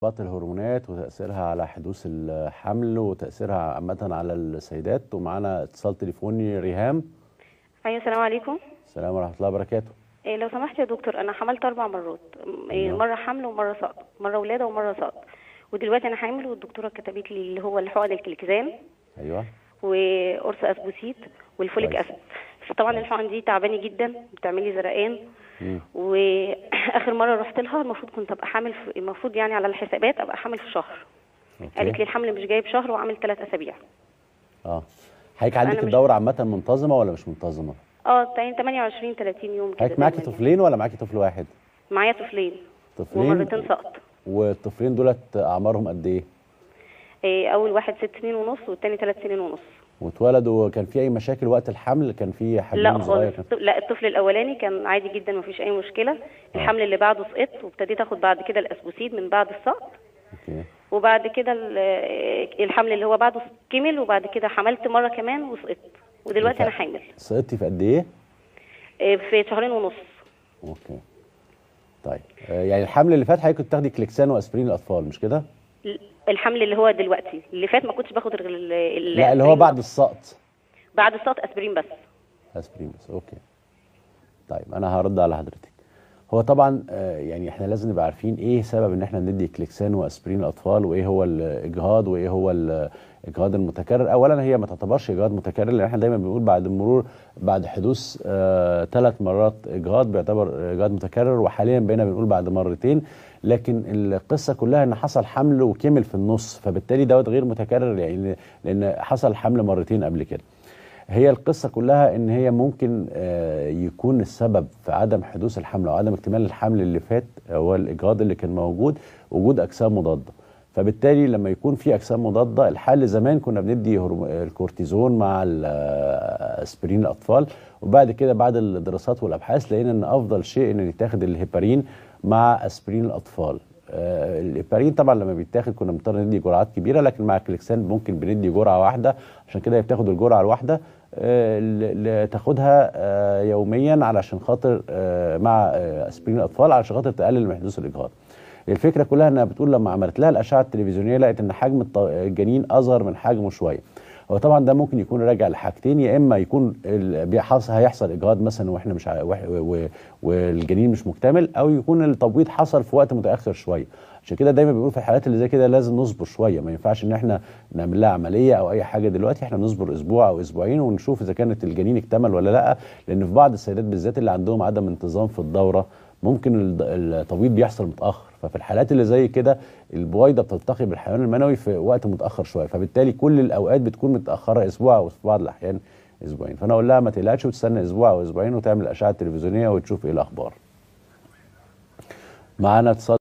ضغط الهرمونات وتأثيرها على حدوث الحمل وتأثيرها عامة على السيدات. ومعانا اتصال تليفوني ريهام. ايوه، السلام عليكم. السلام ورحمة الله وبركاته. لو سمحت يا دكتور، انا حملت 4 مرات. ايوه مره حمل ومره سقط، مره ولاده ومره سقط. ودلوقتي انا حامل، والدكتوره كتبت لي اللي هو الحقن الكليكزان ايوه وقرص اسبوسيت والفوليك كويس اسيد. فطبعا كويس. الحقن دي تعباني جدا، بتعمل لي زرقان. واخر مره رحت لها المفروض كنت ابقى حامل المفروض يعني على الحسابات ابقى حامل في شهر. اوكي. قالت لي الحمل مش جايب شهر وعامل 3 اسابيع. اه حضرتك عندك انا مش الدورة عامة منتظمة ولا مش منتظمة؟ يعني 28 30 يوم كده حضرتك معاكي دايما يعني. طفلين ولا معاكي طفل واحد؟ معايا طفلين طفلين ومرتين سقط. والطفلين دولت أعمارهم قد إيه؟ اول واحد 6 سنين ونص والتاني 3 سنين ونص. واتولدوا كان في أي مشاكل وقت الحمل؟ كان في لا حجمهم خالص. صغير؟ لا، الطفل الاولاني كان عادي جدا، مفيش اي مشكله. الحمل اللي بعده سقطت، وابتديت اخد بعد كده الاسبوسيد من بعد السقط. اوكي. وبعد كده الحمل اللي هو بعده كمل، وبعد كده حملت مره كمان وسقطت. ودلوقتي انا حامل. سقطتي في قد إيه؟ في 2.5 شهور. اوكي. طيب يعني الحمل اللي فات حضرتك كنت بتاخدي كليكسان واسبرين الاطفال مش كده؟ الحمل اللي هو دلوقتي اللي فات ما كنتش باخد غير لا اللي هو بعد السقط. بعد السقط اسبرين بس. اسبرين بس. اوكي. طيب انا هرد على حضرتك. هو طبعا يعني احنا لازم نبقى عارفين ايه سبب ان احنا ندي كليكسان واسبرين الاطفال، وايه هو الاجهاض، وايه هو الاجهاض المتكرر. اولا هي ما تعتبرش اجهاض متكرر، لان احنا دايما بنقول بعد حدوث 3 مرات اجهاض بيعتبر اجهاض متكرر، وحاليا بقينا بنقول بعد مرتين. لكن القصه كلها ان حصل حمل وكمل في النص، فبالتالي دوت غير متكرر يعني لان حصل حمل مرتين قبل كده. هي القصة كلها ان هي ممكن يكون السبب في عدم حدوث الحمل او عدم اكتمال الحمل اللي فات هو الاجهاض اللي كان موجود، وجود اجسام مضادة. فبالتالي لما يكون في اجسام مضادة، الحل زمان كنا بندي الكورتيزون مع اسبرين الاطفال، وبعد كده بعد الدراسات والابحاث لقينا ان افضل شيء ان يتاخد الهيبارين مع اسبرين الاطفال. الهيبارين طبعا لما بيتاخد كنا بنضطر ندي جرعات كبيره، لكن مع الكليكسان ممكن بندي جرعه واحده، عشان كده هي بتاخد الجرعه الواحده تاخدها يوميا علشان خاطر مع اسبرين الاطفال علشان خاطر تقلل من حدوث الاجهاض. الفكره كلها انها بتقول لما عملت لها الاشعه التلفزيونيه لقت ان حجم الجنين اصغر من حجمه شويه. هو طبعا ده ممكن يكون راجع لحاجتين، يا اما يكون هيحصل اجهاض مثلا واحنا مش والجنين مش مكتمل، او يكون التبويض حصل في وقت متاخر شويه. عشان كده دايما بيقولوا في الحالات اللي زي كده لازم نصبر شويه، ما ينفعش ان احنا نعمل لها عمليه او اي حاجه دلوقتي، احنا نصبر اسبوع او اسبوعين ونشوف اذا كانت الجنين اكتمل ولا لا، لان في بعض السيدات بالذات اللي عندهم عدم انتظام في الدوره ممكن التبويض بيحصل متاخر. ففي الحالات اللي زي كده البويضه بتلتقي بالحيوان المنوي في وقت متاخر شويه، فبالتالي كل الاوقات بتكون متاخره اسبوع او في بعض الاحيان اسبوعين. فانا اقول لها ما تقلقش وتستنى اسبوع او اسبوعين وتعمل اشعه تلفزيونيه وتشوف ايه الاخبار. معانا اتصال